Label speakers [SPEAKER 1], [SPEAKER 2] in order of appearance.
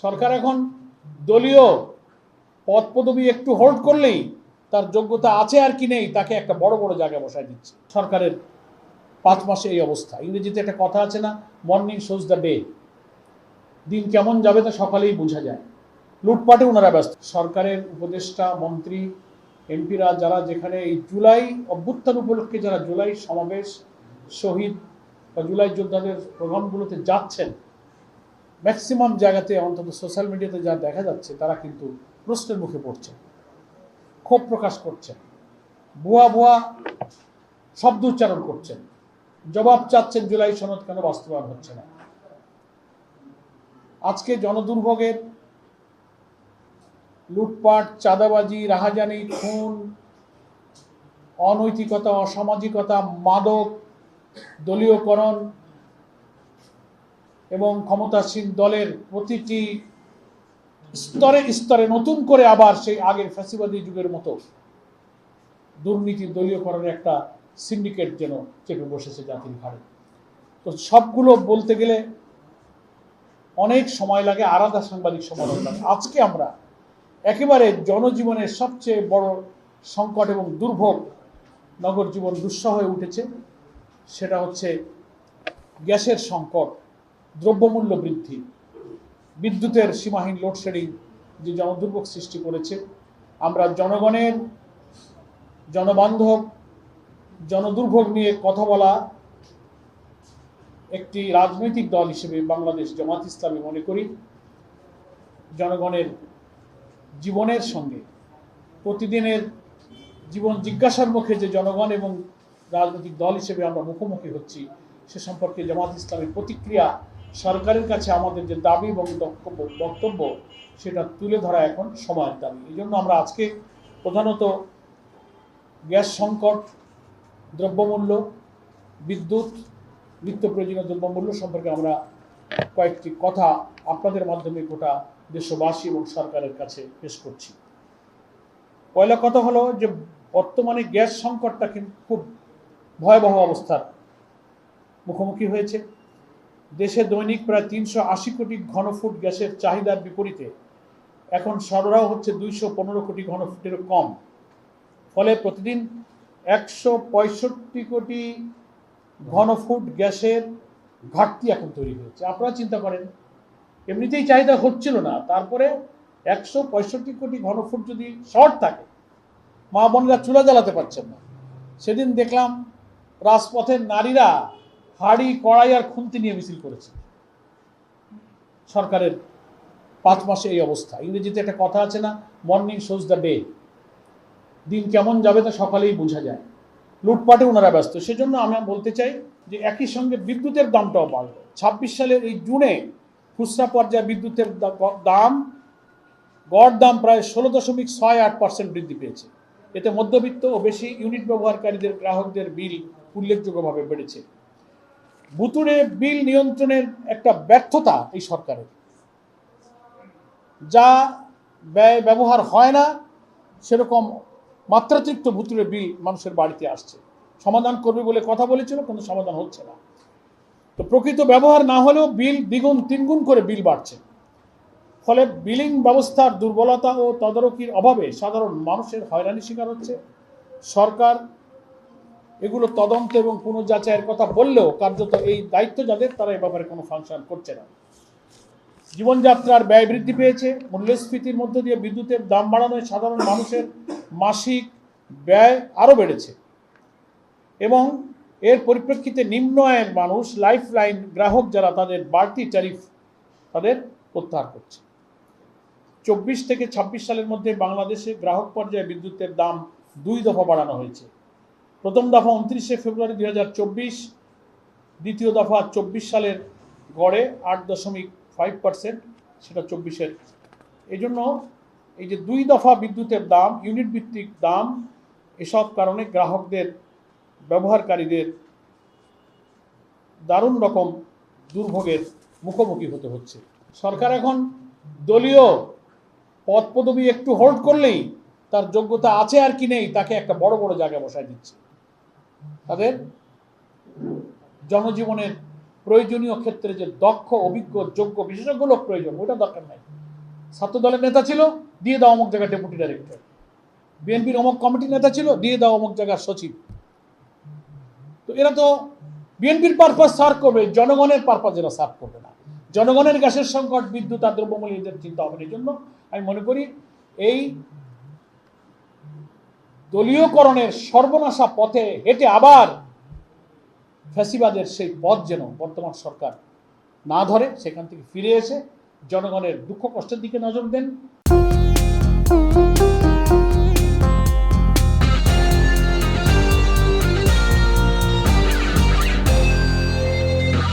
[SPEAKER 1] সরকার এখন দলীয় পদ পদবি একটু হোল্ড করলেই তার যোগ্যতা আছে আর কি নেই তাকে একটা বড় বড় জায়গায় বসায় দিচ্ছে। সরকারের 5 মাসে এই অবস্থা। ইংরেজিতে একটা কথা আছে না, মর্নিং শোজ দ্য ডে। দিন কেমন যাবে তা সকালেই বোঝা যায়। লুটপাটে ওনারা ব্যস্ত। সরকারের উপদেষ্টা, মন্ত্রী, এমপিরা যারা যেখানে এই জুলাই অভ্যুত্থান উপলক্ষে যারা জুলাই সমাবেশ, শহীদ বা জুলাই যোদ্ধাদের প্রোগ্রামগুলোতে যাচ্ছেন, ম্যাক্সিমাম জায়গাতে অন্তত সোশ্যাল মিডিয়াতে যা দেখা যাচ্ছে তারা কিন্তু প্রশ্নের মুখে পড়ছে, ক্ষোভ প্রকাশ করছেন, ভুয়া ভুয়া শব্দ উচ্চারণ করছেন, জবাব চাচ্ছেন জুলাই সনদ কেন বাস্তবায়ন হচ্ছে না। আজকে জনদুর্ভোগের লুটপাট, চাঁদাবাজি, রাহাজানি, খুন, অনৈতিকতা, অসামাজিকতা, মাদক, দলীয়করণ এবং ক্ষমতাসীন দলের প্রতিটি স্তরে স্তরে নতুন করে আবার সেই আগের ফ্যাসিবাদী যুগের মতো দুর্নীতি, দলীয়করণের একটা সিন্ডিকেট যেন চেপে বসেছে জাতির ঘাড়ে। তো সবগুলো বলতে গেলে অনেক সময় লাগে, আলাদা সাংবাদিক সম্মেলন লাগে। আজকে আমরা একেবারে জনজীবনের সবচেয়ে বড় সংকট এবং দুর্ভোগ, নগর জীবন দুঃসহ হয়ে উঠেছে, সেটা হচ্ছে গ্যাসের সংকট, দ্রব্যমূল্য বৃদ্ধি, বিদ্যুতের সীমাহীন লোডশেডিং যে জনদুর্ভোগ সৃষ্টি করেছে। আমরা জনগণের জনবান্ধব জনদুর্ভোগ নিয়ে কথা বলা একটি রাজনৈতিক দল হিসেবে বাংলাদেশ জামাত ইসলামী মনে করি জনগণের জীবনের সঙ্গে প্রতিদিনের জীবন জিজ্ঞাসার মুখে যে জনগণ এবং রাজনৈতিক দল হিসেবে আমরা মুখোমুখি হচ্ছি, সে সম্পর্কে জামাত ইসলামের প্রতিক্রিয়া, সরকারের কাছে আমাদের যে দাবি এবং বক্তব্য, সেটা তুলে ধরা এখন সময়ের দাবি। এই জন্য আমরা আজকে প্রধানত গ্যাস সংকট, দ্রব্যমূল্য, বিদ্যুৎ, নিত্য প্রয়োজনীয় দ্রব্যমূল্য সম্পর্কে আমরা কয়েকটি কথা আপনাদের মাধ্যমে গোটা দেশবাসী এবং সরকারের কাছে পেশ করছি। পয়লা কথা হলো যে বর্তমানে গ্যাস সংকটটা কিন্তু খুব ভয়াবহ অবস্থার মুখোমুখি হয়েছে। দেশে দৈনিক প্রায় 380 কোটি ঘনফুট গ্যাসের চাহিদার বিপরীতে এখন সরবরাহ হচ্ছে 215 কোটি ঘনফুটেরও কম। ফলে প্রতিদিন 165 কোটি ঘনফুট গ্যাসের ঘাটতি এখন তৈরি হয়েছে। আপনারা চিন্তা করেন, এমনিতেই চাহিদা হচ্ছিল না, তারপরে 165 কোটি ঘনফুট যদি শর্ট থাকে, মা বোনেরা চুলা জ্বালাতে পারছেন না। সেদিন দেখলাম রাজপথের নারীরা হাড়ি, কড়াই আর খুন্তি নিয়ে মিছিল করেছে। সরকারের 5 মাসে এই অবস্থা। ইংরেজিতে একটা কথা আছে না, মর্নিং শোজ দ্য ডে। দিন কেমন যাবে তা সকালেই বোঝা যায়। লুটপাটে ওনারা ব্যস্ত। সেজন্য আমি বলতে চাই যে একই সঙ্গে বিদ্যুতের দামটাও বাড়ল। 26 সালের এই জুনে খুচরা পর্যায়ে বিদ্যুতের দাম, গড় দাম প্রায় 16.68% বৃদ্ধি পেয়েছে। এতে মধ্যবিত্ত ও বেশি ইউনিট ব্যবহারকারীদের গ্রাহকদের বিল উল্লেখযোগ্যভাবে বেড়েছে। ভুতুড়ে বিল নিয়ন্ত্রণের একটা ব্যর্থতা এই সরকারের, যা ব্যয় ব্যবহার হয় না সেরকম মাত্রাতিরিক্ত ভুতুড়ে বিল মানুষের বাড়িতে আসছে। সমাধান করবে বলে কথা বলেছিল, কোনো সমাধান হচ্ছে না। তো প্রকৃত ব্যবহার না হলেও বিল দ্বিগুণ তিনগুণ করে বিল বাড়ছে। ফলে বিলিং ব্যবস্থার দুর্বলতা ও তদারকির অভাবে সাধারণ মানুষের হয়রানির শিকার হচ্ছে। সরকার এগুলো তদন্ত এবং পুনর্যাচাইয়ের কথা বললেও কার্যত এই দায়িত্ব যাদের, তারা এ ব্যাপারে কোনো ফাংশন করছে না। জীবনযাত্রার ব্যয় বৃদ্ধি পেয়েছে। মূল্যস্ফীতির মধ্য দিয়ে বিদ্যুতের দাম বাড়ানোয় সাধারণ মানুষের মাসিক ব্যয় আরও বেড়েছে এবং এর পরিপ্রেক্ষিতে নিম্ন আয়ের মানুষ, লাইফ লাইন গ্রাহক যারা, তাদের বাড়তি ট্যারিফ তাদের প্রত্যাহার করছে। 24 থেকে 26 সালের মধ্যে বাংলাদেশে গ্রাহক পর্যায়ে বিদ্যুতের দাম 2 দফা বাড়ানো হয়েছে। প্রথম দফা 29শে ফেব্রুয়ারি 2024, দ্বিতীয় দফা 24 সালের গড়ে 8.5%, সেটা 24-এর। এই জন্য এই যে 2 দফা বিদ্যুতের দাম, ইউনিট ভিত্তিক দাম, এসব কারণে গ্রাহকদের, ব্যবহারকারীদের দারুণ রকম দুর্ভোগের মুখোমুখি হতে হচ্ছে। সরকার এখন দলীয় পদ পদবি একটু হোল্ড করলেই তার যোগ্যতা আছে আর কি নেই তাকে একটা বড় বড় জায়গায় বসায় দিচ্ছে। তাদের জনজীবনের প্রয়োজনীয় ক্ষেত্রে যে দক্ষ অভিজ্ঞ যোগ্য বিশেষজ্ঞ লোক প্রয়োজন, ওটা দরকার নাই। ছাত্র দলের নেতা ছিল, দিয়ে দাও অমুক জায়গায় ডেপুটি ডাইরেক্টর। বিএনপির অমুক কমিটির নেতা ছিল, দিয়ে দাও অমুক জায়গার সচিব। তো এরা তো বিএনপির পারপাস সার্ভ করবে, জনগণের পারপাস এরা সার্ভ করবে না। জনগণের গ্যাসের সংকট, বিদ্যুৎ আর দ্রব্যমূল্যের চিন্তা হবে। এই জন্য আমি মনে করি এই দলীয়করণের সর্বনাশা পথে হেঁটে আবার ফ্যাসিবাদের সেই পথ যেন বর্তমান সরকার না ধরে, সেখান থেকে ফিরে এসে জনগণের দুঃখ কষ্টের দিকে নজর দেন।